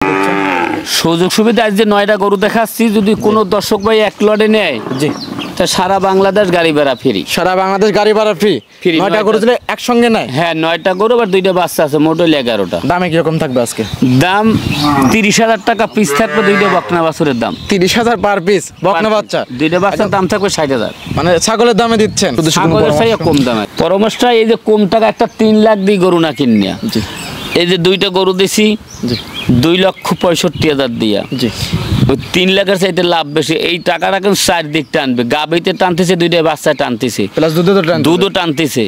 দিচ্ছেন? সুযোগ সুবিধা আজ যে 9টা গরু দেখাচ্ছি, যদি কোনো দর্শক ভাই এক লটে নেয় জি, তা সারা বাংলাদেশ গাড়ি ভাড়া ফ্রি। সারা বাংলাদেশ গাড়ি ভাড়া ফ্রি। 9টা গরু দিলে একসঙ্গে নেয়? হ্যাঁ, 9টা গরু আর 2টা বাচ্চা আছে, মোট হইলে 11টা। দামে কিরকম থাকবে আজকে? দাম 30,000 টাকা পিস থাকবে, 2টা বকনা বাছুরের দাম 30,000 পার পিস। বকনা বাচ্চা 2টা বাচ্চার দাম থাকবে 60,000। মানে ছাগলের দামে দিচ্ছেন? ছাগলের চাইতে কম দামে পরামর্শটা এই যে কম টাকা একটা 3 লাখ দিয়ে গরু না কিনিয়া, জি, এই যে 2টা গরু দিছি, জি, 2,65,000 দিয়া, জি, ওই 3 লাখের চাইতে লাভ বেশি। এই টাকাটা কিন্তু চারদিক টানবে, গাবিতে টানতেছে, 2টা বাচ্চা টানতেছে, প্লাস দুধও টানতেছে,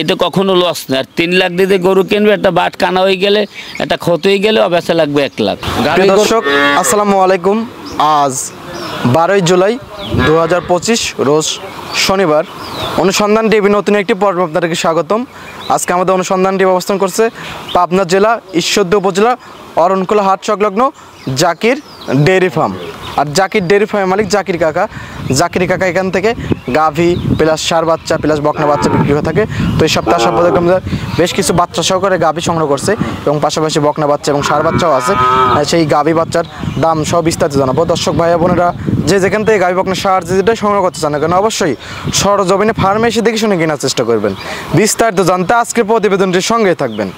এটা কখনো লস না। আর 3 লাখ দিয়ে গরু কিনবে, একটা বাট কানা হয়ে গেলে, একটা ক্ষত হয়ে গেলে বেচা লাগবে 1 লাখ। দর্শক আসসালামু আলাইকুম। আজ 12ই জুলাই 2025 রোজ শনিবার। অনুসন্ধান টিভি নতুন একটি পর্ব আপনাদেরকে স্বাগতম। আজকে আমাদের অনুসন্ধান টিভি অবস্থান করছে পাবনা জেলা ঈশ্বরদী উপজেলা অরণকুলা হাট সংলগ্ন জাকির ডেয়ারি ফার্ম। আর জাকির ডেয়ারি ফার্মের মালিক জাকির কাকা। জাকির কাকা এখান থেকে গাভী প্লাস ষাঁড় বাচ্চা প্লাস বকনা বাচ্চা বিক্রি হয়ে থাকে। তো এই সপ্তাহ বেশ কিছু বাচ্চা সহকারে গাভী সংগ্রহ করছে এবং পাশাপাশি বকনা বাচ্চা এবং ষাঁড় বাচ্চাও আছে। সেই গাভী বাচ্চার দাম সব বিস্তারিত জানাবো। দর্শক ভাইয়া বোনেরা যে যেখান থেকে গাভী বকনা ষাঁড় যেটা সংগ্রহ করতে চান না কেন, অবশ্যই সরজমিনে ফার্মে এসে দেখে শুনে কেনার চেষ্টা করবেন। বিস্তারিত জানতে আজকের প্রতিবেদনটির সঙ্গে থাকবেন।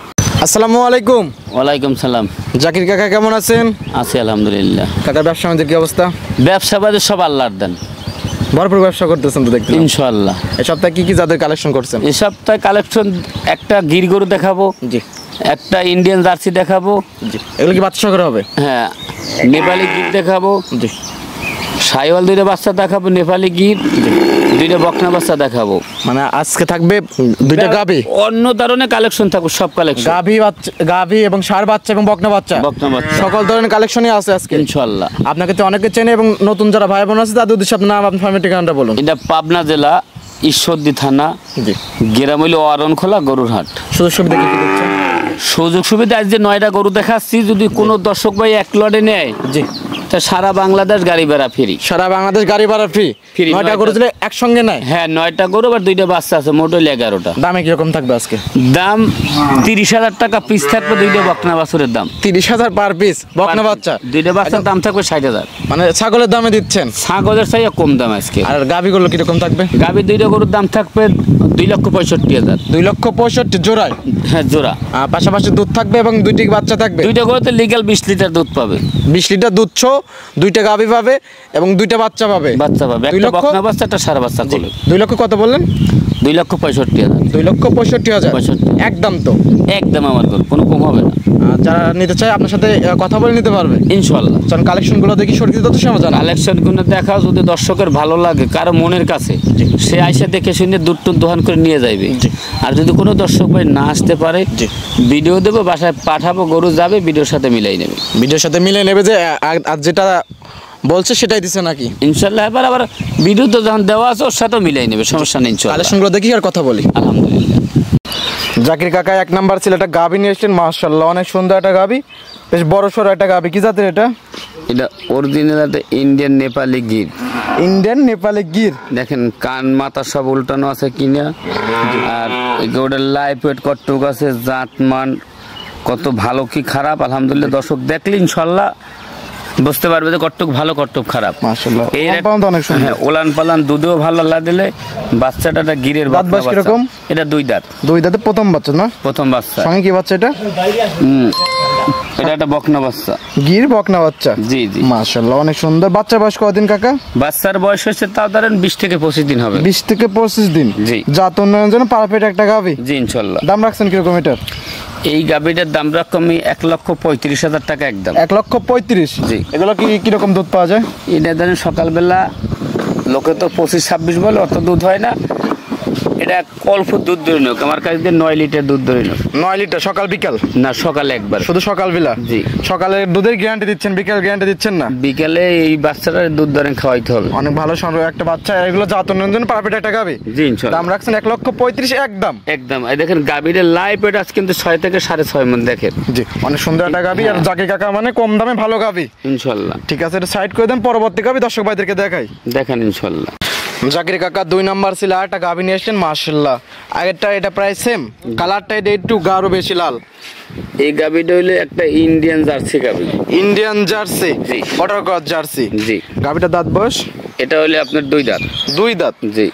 আসসালামু আলাইকুম। ওয়ালাইকুম সালাম। জাকির কাকা কেমন আছেন? আছি আলহামদুলিল্লাহ। কাকা ব্যবসা আমাদের কি অবস্থা? ব্যবসা বাদে সব আল্লাহর দেন, ভরপুর ব্যবসা করতেছেন তো দেখতে ইনশাআল্লাহ। এই সপ্তাহে কি কি জাতের কালেকশন করছেন? এই সপ্তাহে কালেকশন একটা গির গরু দেখাবো, জি, একটা ইন্ডিয়ান জার্সি দেখাবো, জি, এগুলো কি বাচ্চা করে হবে? হ্যাঁ, নেপালি গির দেখাবো, জি, সাইওয়াল 2টা বাচ্চা দেখাবো, নেপালি গির 2টা বকনা বাচ্চা দেখাবো। মানে আজকে থাকবে 2টা গাভী, অন্য ধরনের কালেকশন থাকবে, সব কালেকশন গাভী এবং ষাঁড় বাচ্চা এবং বকনা বাচ্চা সকল ধরনের কালেকশনই আছে আজকে ইনশাআল্লাহ। আপনাকে তো অনেকে চেনে এবং নতুন যারা ভাই বোন আছে তাদের উদ্দেশ্যে আপনার নাম, আপনার ফার্মের ঠিকানাটা বলুন। এটা পাবনা জেলা ঈশ্বরদী থানা, জি, গ্রাম হইল অরণখোলা গরুর হাট। সুযোগ সুবিধা কি দিচ্ছেন? সুযোগ সুবিধা আজ যে 9টা গরু দেখাচ্ছি, যদি কোনো দর্শক ভাই এক লটে নেয়, জি, তা সারা বাংলাদেশ গাড়ি ভাড়া ফ্রি। সারা বাংলাদেশ গাড়ি ভাড়া ফ্রি। 9টা গরু দিলে একসঙ্গে নেয়? হ্যাঁ, 9টা গরু আর 2টা বাচ্চা আছে, মোট হইলে 11টা। দামে কিরকম থাকবে আজকে? দাম 30,000 টাকা পিস থাকবে, 2টা বকনা বাছুরের দাম 30,000 পার পিস। বকনা বাচ্চা 2টা বাচ্চার দাম থাকবে 60,000। মানে ছাগলের দামে দিচ্ছেন? ছাগলের চাইতে কম দাম আজকে। আর গাভীগুলো কিরকম থাকবে? গাভী 2টা গরুর দাম থাকবে 2,65,000। 2,65,000 জোড়ায়? হ্যাঁ, জোড়া। পাশাপাশি দুধ থাকবে এবং 2টি বাচ্চা থাকবে? 2টা গরুতে লিগ্যাল 20 লিটার দুধ পাবে। 20 লিটার দুধ ছো, 2টা গাভী পাবে এবং 2টা বাচ্চা পাবে? বাচ্চা পাবে, একটা বকনা বাচ্চা, একটা ষাঁড় বাচ্চা করে। 2 লক্ষ কত বললেন? 2,65,000। 2,65,000 একদম তো? একদম আমার গরু, কোনো কম হবে না। যারা নিতে চায় আপনার সাথে কথা বলে নিতে পারবে ইনশাআল্লাহ। চল কালেকশনগুলো দেখি, সরকারি তথ্য সময় জানা। কালেকশনগুলো দেখা যদি দর্শকের ভালো লাগে, কারো মনের কাছে, সে আইসা দেখে শুনে দুধ দোহান করে নিয়ে যাইবে। আর যদি কোনো দর্শক ভাই না আসতে পারে, ভিডিও দেবো, বাসায় পাঠাবো, গরু যাবে, ভিডিওর সাথে মিলাই নেবে। ভিডিওর সাথে মিলে নেবে যে আর যেটা বলছে সেটাই দিছে নাকি? ইনশাআল্লাহ। এবার আবার ভিডিও তো যখন দেওয়া আছে ওর সাথেও মিলাই নেবে, সমস্যা নেই। কালেকশনগুলো দেখি আর কথা বলি। আলহামদুলিল্লাহ। জাকির কাকা 1 নাম্বার ছিল একটা গাভী নিয়ে এসেছেন, মাশাআল্লাহ অনেক সুন্দর একটা গাভী, বেশ বড় সড়ো একটা গাভী। কি জাতের এটা? এটা অরিজিনাল একটা ইন্ডিয়ান নেপালি গির। ইন্ডিয়ান নেপালি গির। দেখেন কান মাথা সব উল্টানো আছে কিনা, আর ওটার লাইফ ওয়েট কতটুকু আছে, জাত মান কত ভালো কি খারাপ, আলহামদুলিল্লাহ দর্শক দেখলে ইনশাআল্লাহ বুঝতে পারবে যে কতটুকু ভালো কতটুকু খারাপ। মাশাআল্লাহ অনেক সুন্দর। হ্যাঁ, ওলান পালান দুধেও ভালো আল্লাহ দিলে। বাচ্চাটা গিরের বাচ্চা কিরকম? এটা 2 দাঁত। 2 দাঁতে প্রথম বাচ্চা না? প্রথম বাচ্চা। সঙ্গে কি বাচ্চা এটা? এটা একটা বকনা বাচ্চা, গির বকনা বাচ্চা। জি জি, মাশাআল্লাহ অনেক সুন্দর। বাচ্চা বয়স কতদিন কাকা? বাচ্চার বয়স হচ্ছে তাও ধরেন 20 থেকে 25 দিন হবে। 20 থেকে 25 দিন। জি। জাত উন্নয়নের জন্য পারফেক্ট একটা গাভী। জি ইনশাআল্লাহ। দাম রাখছেন কিরকম এটার? এই গাভীটার দাম রাখমি 1,35,000 টাকা একদম। 1,35,000? জি। এগুলো কিরকম দুধ পাওয়া যায়? এটা ধরেন সকালবেলা লোকে তো 25-26 বলে, অত দুধ হয় না। এটা অল্প দুধ ধরে নোক, আমার কাছে 9 লিটার দুধ ধরে নোক। 9 লিটার সকাল বিকাল? না, সকালে একবার, শুধু সকালবেলা? জি। সকালে দুধের গ্যারান্টি দিচ্ছেন, বিকাল গ্যারান্টি দিচ্ছেন না? বিকালে এই বাচ্চাটার দুধ ধরেন খাওয়াইতে হবে। অনেক ভালো সংগ্রহ একটা বাচ্চা। এগুলো জাত উন্নয়নের জন্য পারফেক্ট একটা গাভী। জি ইনশাআল্লাহ। দাম রাখছেন 1,35,000 একদম? একদম। এই দেখেন গাভীর লাইফ ওয়েট আজ কিন্তু 6 থেকে 6.5 মণ। দেখেন জি, অনেক সুন্দর একটা গাভী। আর জাকির কাকা মানে কম দামে ভালো গাভী ইনশাআল্লাহ। ঠিক আছে, এটা সাইড করে দেন, পরবর্তী গাভী দর্শক ভাইদেরকে দেখাই। দেখেন ইনশাআল্লাহ। জাকির কাকা 2 নাম্বার ছিল আরেকটা গাভী নিয়ে আসলেন মাশাআল্লাহ। আগেরটা এটা প্রায় সেম, কালারটা এটা একটু গাঢ় বেশি লাল। এই গাভীটা হইলো একটা ইন্ডিয়ান জার্সি গাভী। ইন্ডিয়ান জার্সি, জি। বর্ডার ক্রস জার্সি, জি। গাভীটা দাঁত বয়স? এটা হইলো আপনার 2 দাঁত। 2 দাঁত, জি।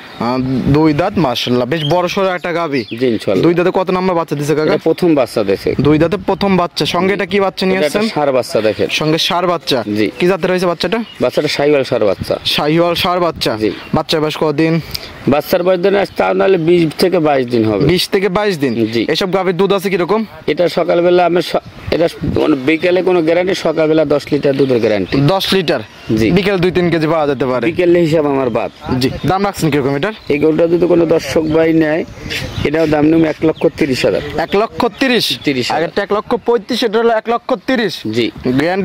2 দাঁত মাশাআল্লাহ, বেশ বড় সড়ো একটা গাভী। জি ইনশাআল্লাহ। 2 দাঁতে কত নাম্বার বাচ্চা দিছে কাকা? এটা প্রথম বাচ্চা দেখে। 2 দাঁতে প্রথম বাচ্চা। সঙ্গে এটা কি বাচ্চা নিয়ে এটা আসছেন? ষাঁড় বাচ্চা দেখেন। সঙ্গে ষাঁড় বাচ্চা। জি। কি জাতের হয়েছে বাচ্চাটা? বাচ্চাটা শাহিওয়াল ষাঁড় বাচ্চা। শাহিওয়াল ষাঁড় বাচ্চা। জি। বাচ্চা বয়স কতদিন? বাচ্চার বয়স ধরে তা নাহলে 20 থেকে 22 দিন হবে। 20 থেকে 22 দিন। জি। এসব গাভীর দুধ আছে কিরকম? এটা সকালবেলা আমি এটা বিকেলে কোনো গ্যারান্টি, সকালবেলা 10 লিটার দুধের গ্যারান্টি। 10 লিটার। জি। বিকেল 2-3 কেজি পাওয়া যেতে পারে। বিকেলে হিসাব আমার বাদ। জি। দাম রাখছেন কিরকম এটার? এই গরুটা যদি কোনো দর্শক ভাই নেয়, এটাও দাম নেব 1,30,000। 1,30,000। 30,000। আগেরটা 1,35,000, এটা হলো 1,30,000। জি।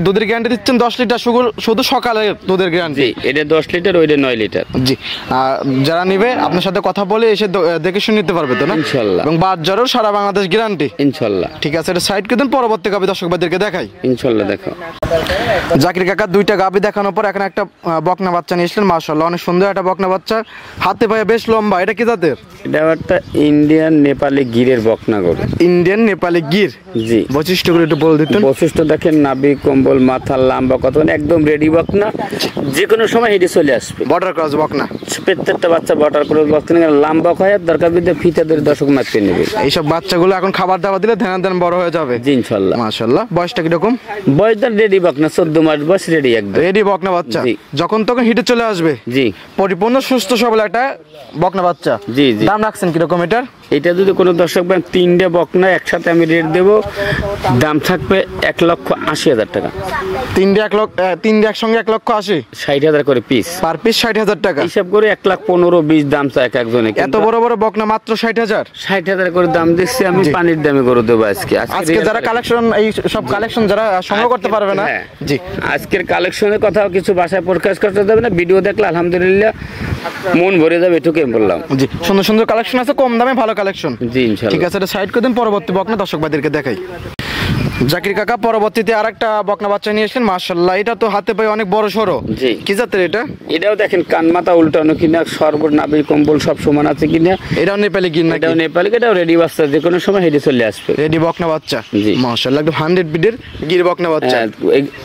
দুধের গ্যারান্টি দিচ্ছেন 10 লিটার, শুধু সকালে দুধের গ্যারান্টি। জি, এটা 10 লিটার, ওইটা 9 লিটার। জি। যারা নিবে আপনার সাথে কথা বলে এসে দেখে শুনে নিতে পারবে তো না? ইনশাআল্লাহ। এবং বাজারও সারা বাংলাদেশ গ্যারান্টি। ইনশাআল্লাহ। ঠিক আছে, এটা সাইড করে দেন, পরবর্তী গাভী দর্শক ভাইদেরকে দেখাই। ইনশাআল্লাহ দেখো। জাকির কাকা 2টা গাভী দেখানোর পর এখন একটা বকনা বাচ্চা নিয়ে এসলেন মাশাআল্লাহ, অনেক সুন্দর একটা বকনা বাচ্চা, হাতে পায়ে বেশ লম্বা। এটা কি জাতের? এটা একটা ইন্ডিয়ান নেপালি গিরের বকনা গরু। ইন্ডিয়ান নেপালি গির। জি। বৈশিষ্ট্যগুলো একটু বলে দিতেন। বৈশিষ্ট্য দেখেন, নাভি, কম্বল, মাথা, লম্বা কত, একদম রেডি বকনা, যে কোনো সময় হেঁটে চলে আসবে। বর্ডার ক্রস বকনা। প্রত্যেকটা বাচ্চা বটার করে বকনা, লম্বা হয়, দরকার বিদ্যা ফিতে ধরে দর্শক মারতে নেবে। এইসব বাচ্চাগুলো এখন খাবার দাবার দিলে ধ্যান বড় হয়ে যাবে। জি ইনশাআল্লাহ। মাশাআল্লাহ। বয়সটা কিরকম? বয়সদার রেডি বকনা, 14 মাস বয়স, রেডি একদম। রেডি বকনা বাচ্চা। জি। যখন তখন হিটে চলে আসবে। জি। পরিপূর্ণ সুস্থ সবল একটা বকনা বাচ্চা। জি জি। দাম রাখছেন কিরকম এটার? এটা যদি কোনো দর্শক ভাই 3টে বকনা একসাথে আমি রেট দেবো, দাম থাকবে 1,80,000 টাকা। 3 একসঙ্গে 1,80,000। 60,000 করে পিস। পার পিস 60,000 টাকা। হিসাব করে 1,15,20 দাম চায় এক একজনে। এত বড় বড় বকনা মাত্র 60,000। 60,000 করে দাম দিচ্ছি আমি। জি। পানির দামে করে দেবো আজকে। আজকে যারা কালেকশন, এই সব কালেকশন যারা সংগ্রহ করতে পারবে না। হ্যাঁ। জি। আজকের কালেকশনের কথাও কিছু ভাষায় প্রকাশ করতে দেবে না, ভিডিও দেখলে আলহামদুলিল্লাহ মন ভরে যাবে, এটুকুই বললাম। জি, সুন্দর সুন্দর কালেকশন আছে, কম দামে ভালো কালেকশন। জি ইনশাআল্লাহ। ঠিক আছে, এটা সাইড করে দিন, পরবর্তী বকনা দর্শক ভাইদেরকে দেখাই। জাকির কাকা পরবর্তীতে আরেকটা বকনা বাচ্চা নিয়ে এসেছেন মাশাআল্লাহ, এটা তো হাতে পায়ে অনেক বড় সরো। জি। কি জাতের এটা? এটাও দেখেন কান মাথা উল্টানো কিনা, নাভি কম্বল সব সমান আছে কিনা। এটাও নেপালি গির নাকি? এটাও নেপালি, এটাও রেডি বাচ্চা, যে কোনো সময় হেঁটে চলে আসবে। রেডি বকনা বাচ্চা। জি। মাশাআল্লাহ, একদম 100 বিডের গির বকনা বাচ্চা। হ্যাঁ,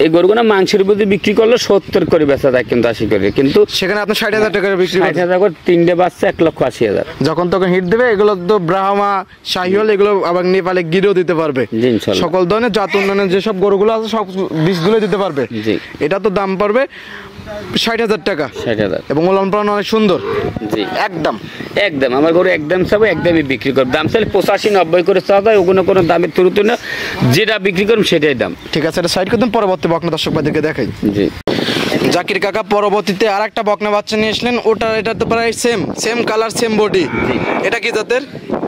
এই গরুগুলো মাংসের প্রতি বিক্রি করলে 70 করে বেচা যায়, কিন্তু 80 করে, কিন্তু সেখানে আপনি 60,000 টাকা বিক্রি করেন। 60,000 করে 3টে বাচ্চা 1,80,000। যখন তখন হিট দেবে। এগুলো তো ব্রাহ্মা, শাহিওয়াল, এগুলো আবার নেপালে গিরও দিতে পারবে। জি ইনশাআল্লাহ। সকল ধরনের জাত উন্নয়নের যেসব গরুগুলো আছে সব বীজগুলো দিতে পারবে। জি। এটা তো দাম পড়বে 60,000 টাকা। 60,000। এবং ওলান পালন অনেক সুন্দর। জি একদম একদম আমার গরু একদম সব একদমই বিক্রি করব। দাম চাইলে 85-90 করে চাওয়া যায়, ওগুলো কোনো দামের তুলতে না, যেটা বিক্রি করব সেটাই দাম। ঠিক আছে, এটা সাইড করে দিন, পরবর্তী বকনা দর্শক ভাইদেরকে দেখাই। জি। জাকির কাকা পরবর্তীতে আরেকটা বকনা বাচ্চা নিয়ে আসলেন, এটা তো প্রায় সেম কালার, সেম বডি। এটা কি জাতের?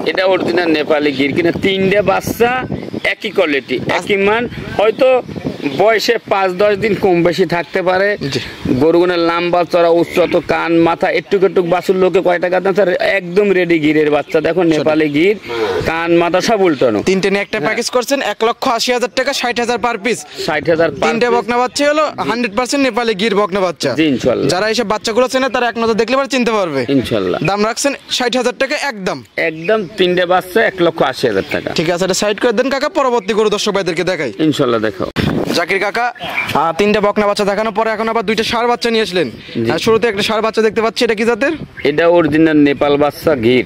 এটা অরিজিনাল নেপালি গির, কিনা 3টে বাচ্চা একই কোয়ালিটি, একই মান। হয়তো বয়সে 5-10 দিন কম বেশি থাকতে পারে। জি। গরুগুনের লম্বা চড়া উচ্চত, কান মাথা একটু বাছুর লোকে কয় টাকা দাম স্যার? একদম রেডি গিরের বাচ্চা, দেখো নেপালি গির, কান মাথা সব উল্টানো। 3টে নিয়ে একটা প্যাকেজ করছেন 1,80,000 টাকা, 60,000 পার পিস। 60,000। 3টে বকনা বাচ্চা হলো 100% নেপালি গির বকনা বাচ্চা। জি ইনশাআল্লাহ। যারা এইসব বাচ্চাগুলো চেনে তারা এক নজর দেখলে পরে চিনতে পারবে। ইনশাআল্লাহ। দাম রাখছেন 60,000 টাকা একদম। একদম 3টে বাচ্চা 1,80,000 টাকা। ঠিক আছে, এটা সাইড করে দেন কাকা, পরবর্তী গরু দর্শক ভাইদেরকে দেখাই। ইনশাআল্লাহ দেখো। জাকির কাকা 3টে বকনা বাচ্চা দেখানোর পরে এখন আবার 2টা ষাঁড় বাচ্চা নিয়ে আসলেন। আর শুরুতে একটা ষাঁড় বাচ্চা দেখতে পাচ্ছি, এটা কি জাতের? এটা অরিজিনাল নেপাল বাচ্চা গির,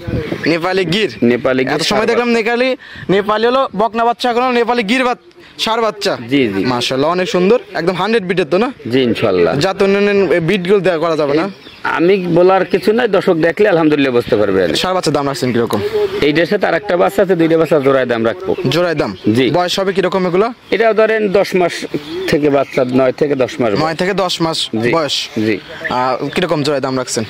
নেপালি গির। নেপালি গির। এত সময় দেখলাম নেপালি হলো বকনা বাচ্চা, এখন হলো নেপালি গির ষাঁড় বাচ্চা। জি জি। মাশাআল্লাহ, অনেক সুন্দর, একদম 100 বিটের তো না? জি ইনশাআল্লাহ। জাত উন্নয়নের বিটগুলো দেওয়া করা যাবে না? আমি বলার কিছু নাই, দর্শক দেখলে আলহামদুলিল্লাহ বুঝতে পারবেন। ষাঁড় বাচ্চার দাম রাখছেন কিরকম? এইটার সাথে আরেকটা বাচ্চা আছে, 2টে বাচ্চা জোড়ায় দাম রাখবো। জোড়ায় দাম? জি। বয়স হবে কিরকম এগুলো? এটাও ধরেন 10 মাস থেকে বাচ্চা, 9 থেকে 10 মাস। 9 থেকে 10 মাস জি। বয়স। জি। কিরকম জোড়ায় দাম রাখছেন?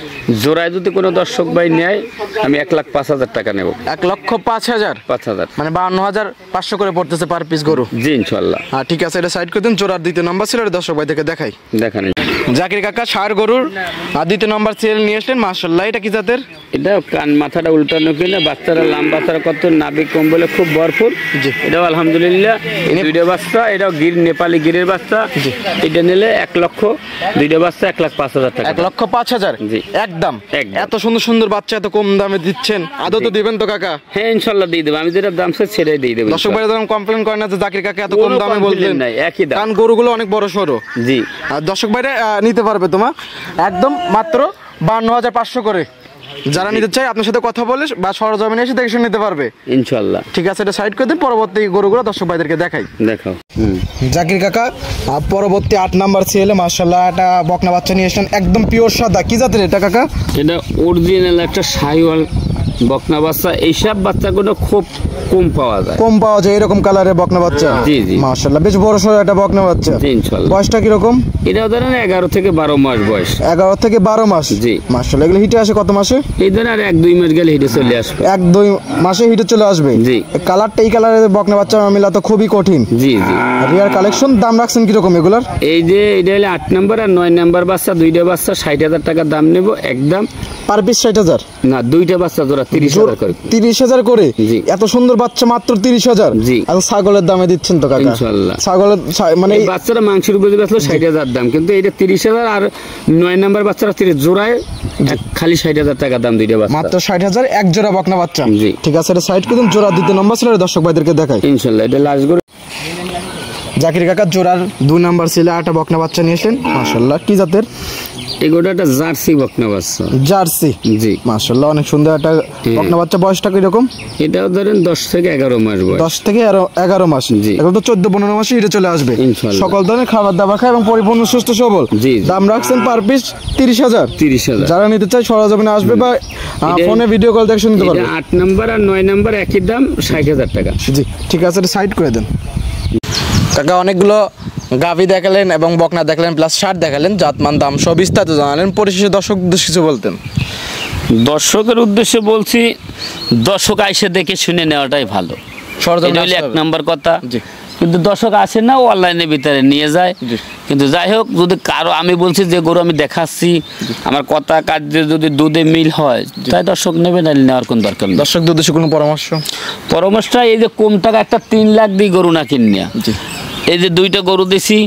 জোড়ায় যদি কোনো দর্শক ভাই নেয়, আমি 1,05,000 টাকা নেব। 1,05,000? 5,000। মানে 52,500 করে পড়তেছে পার পিস গরু। জি ইনশাআল্লাহ। ঠিক আছে, এটা সাইড করে দিন। জোড়ার 2য় নম্বর ছিল, এটা দর্শক ভাইদেরকে দেখাই। দেখেন জাকির কাকা ষাঁড় গরুর 2য় নম্বর সিরিয়াল নিয়ে আসলেন মাশাআল্লাহ, এটা কি জাতের? এটা কান মাথাটা উল্টানো কিনা, বাচ্চারা লম্বা বাচ্চারা কত নাভি কম্বলে খুব ভরপুর। এটাও আলহামদুলিল্লাহ দুইটা বাচ্চা, এটাও গির নেপালি গিরের বাচ্চা। এটা নিলে 1 লক্ষ, দুইটা বাচ্চা 1,05,000 টাকা। 1,05,000 জি একদম। একদম। এত সুন্দর সুন্দর বাচ্চা এত কম দামে দিচ্ছেন, আদৌ তো দিবেন তো কাকা? হ্যাঁ ইনশাল্লাহ দিয়ে দেবো, আমি যেটা দাম সেটাই দিয়ে দেবো। দর্শক ভাই যখন কমপ্লেন করে না যে জাকির কাকা এত কম কোনো দামে বললেন, complaint নাই, একই দাম। কারণ গরুগুলো অনেক বড় সরো। জি আর দর্শক ভাইরা নিতে পারবে তোমার একদম মাত্র 52,500 করে। যারা নিতে চাই আপনার সাথে কথা বলে বা সরজমিনে এসে দেখে শুনে নিতে পারবে ইনশাল্লাহ। ঠিক আছে, এটা সাইড করে দিন। পরবর্তী গরুগুলো দর্শক ভাইদেরকে দেখাই। দেখাও। জাকির কাকা পরবর্তী 8 নাম্বার ছেলে মাশাআল্লাহ একটা বকনা বাচ্চা নিয়ে এসেছেন, একদম পিওর সাদা। কি জাতের এটা কাকা? এটা অরিজিনাল একটা শাহিওয়াল বকনা বাচ্চা। এইসব বাচ্চাগুলো খুব কম পাওয়া যায়, কম পাওয়া যায় এরকম কালারের বকনা বাচ্চা। জি জি মাশাআল্লাহ বেশ বড় সড়ো একটা বকনা বাচ্চা। জি ইনশাল্লাহ। বয়সটা কি রকম? এটা ধরেন 11 থেকে 12 মাস বয়স। 11 থেকে 12 মাস। জি মাশাআল্লাহ। এগুলো হিটে আসে কত মাসে? এই ধরেন আর 1-2 মাস গেলে হিটে চলে আসবে। 1-2 মাসে হিটে চলে আসবে। জি। কালারটা এই কালারের বকনা বাচ্চা মিলা তো খুবই কঠিন। জি জি। Rare collection. দাম রাখছেন কি রকম এগুলার? এই যে এটা হলো 8 নাম্বার আর 9 নাম্বার বাচ্চা, দুইটা বাচ্চা 60,000 টাকা দাম নেব একদম। Per piece 60,000? না, দুইটা বাচ্চা জোড়া 30,000 করে। 30,000 করে? জি। এত সুন্দর বাচ্চা মাত্র 30,000? জি। আর ছাগলের দামে দিচ্ছেন তো কাকা? ইনশাআল্লাহ। ছাগলের মানে এই বাচ্চারা মাংসের উপরে বেচলো 60,000 দাম, কিন্তু এটা 30,000 আর 9 নাম্বার বাচ্চারা 30 জোড়ায় খালি 60,000 টাকা দাম দুইটা বাচ্চা। মাত্র 60,000 এক জোড়া বকনা বাচ্চা। জি। ঠিক আছে, এটা সাইড করে দিন। জোড়া দিতে নম্বর ছিল দর্শক ভাইদেরকে দেখাই। ইনশাআল্লাহ। এটা লাস্ট গরু। জাকির কাকা জোড়ার 2 নাম্বার ছিল, 8টা বকনা বাচ্চা নিয়েছেন মাশাআল্লাহ। কি জাতের? এই গরুটা একটা জার্সি বকনা বাচ্চা। জার্সি? জি মাশাআল্লাহ অনেক সুন্দর একটা বকনা বাচ্চা। বয়সটা কি রকম? এটাও ধরেন 10 থেকে 11 মাস বয়স। 10 থেকে 11 মাস। জি। এখন তো 14-15 মাসে হিটে চলে আসবে ইনশাআল্লাহ। সকল ধরনের খাবার দাবার খায় এবং পরিপূর্ণ সুস্থ সবল। জি। দাম রাখছেন পার পিস 30,000? 30,000। যারা নিতে চায় সরজমিনে আসবে বা ফোনে ভিডিও কল দেখে শুনতে পারবে। এটা 8 নাম্বার আর 9 নাম্বার একই দাম 60,000 টাকা। জি ঠিক আছে, এটা সাইড করে দেন। কাকা অনেকগুলো গাভী দেখালেন এবং বকনা দেখালেন প্লাস ষাট দেখালেন, জাতমান দাম সব বিস্তারিত জানালেন। পরিশেষে দর্শক উদ্দেশ্যে কিছু বলতেন? দর্শকের উদ্দেশ্যে বলছি, দর্শক আইসে দেখে শুনে নেওয়াটাই ভালো। এটা হলো 1 নাম্বার কথা। জি। কিন্তু দর্শক আসে না, অনলাইনের ভিতরে নিয়ে যায়। কিন্তু যাই হোক, যদি কারো আমি বলছি যে গরু আমি দেখাচ্ছি, আমার কথা কাজে যদি দুধে মিল হয় তাই দর্শক নেবে, না নেওয়ার কোন দরকার নেই। দর্শক উদ্দেশ্যে কোনো পরামর্শটা এই যে কম টাকা একটা 3 লাখ দিয়ে গরু না কিনিয়া, এই যে 2টা গরু দিছি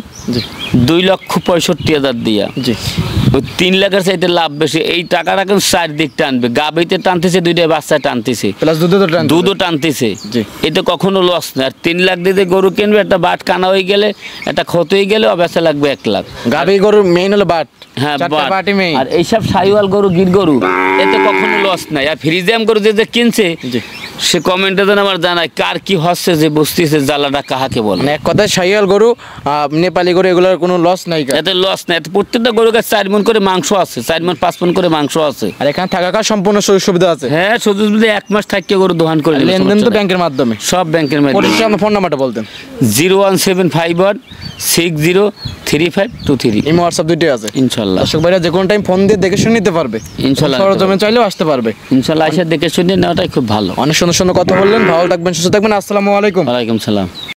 2,65,000 দিয়া, ওই 3 লাখের চাইতে লাভ বেশি। এই টাকাটা কিন্তু 4 দিক টানবে। গাভীতে টানতেছে, 2টা বাচ্চা টানতেছে, প্লাস দুধও টানতেছে। এটা কখনো লস না। আর 3 লাখ দিয়ে গরু কিনবে, একটা বাট কানা হয়ে গেলে, একটা ক্ষত হয়ে গেলে অবেচা লাগবে 1 লাখ। গাভী গরুর মেইন হলো বাট। হ্যাঁ, আর এইসব সাইওয়াল গরু, গির গরু, এতে কখনো লস নাই। আর ফ্রিজিয়াম গরু যে কিনছে সে কমেন্টে যেন আমার জানায় কার কি হচ্ছে, যে বুঝতেছে জ্বালাটা কাহাকে বলে। এক কথায় সাইওয়াল গরু, নেপালি গরু এগুলোর কোনো লস নাই। এতে লস নাই। প্রত্যেকটা গরুর কাছে 4 মণ করে মাংস আছে, 4 মণ 5 মণ করে মাংস আছে। আর এখানে থাকা খাওয়ার সম্পূর্ণ সুবিধা আছে। হ্যাঁ, সুযোগ যদি 1 মাস থাকিয়ে গরু দোকান করে লেনদেন তো ব্যাংকের মাধ্যমে, সব ব্যাংকের মাধ্যমে। আমার ফোন নাম্বারটা বলতেন? 01751603523। ইমো হোয়াটসঅ্যাপ দুটোই আছে ইনশাআল্লাহ। দর্শক ভাইরা যে কোনো টাইম ফোন দিয়ে দেখে শুনে নিতে পারবে ইনশাআল্লাহ। সরজমিনে চাইলেও আসতে পারবে ইনশাআল্লাহ। এসে দেখে শুনে নেওয়াটাই খুব ভালো। অনেক সুন্দর সুন্দর কথা বললেন। ভালো থাকবেন, সুস্থ থাকবেন। আসসালামু আলাইকুম। ওয়ালাইকুম সালাম।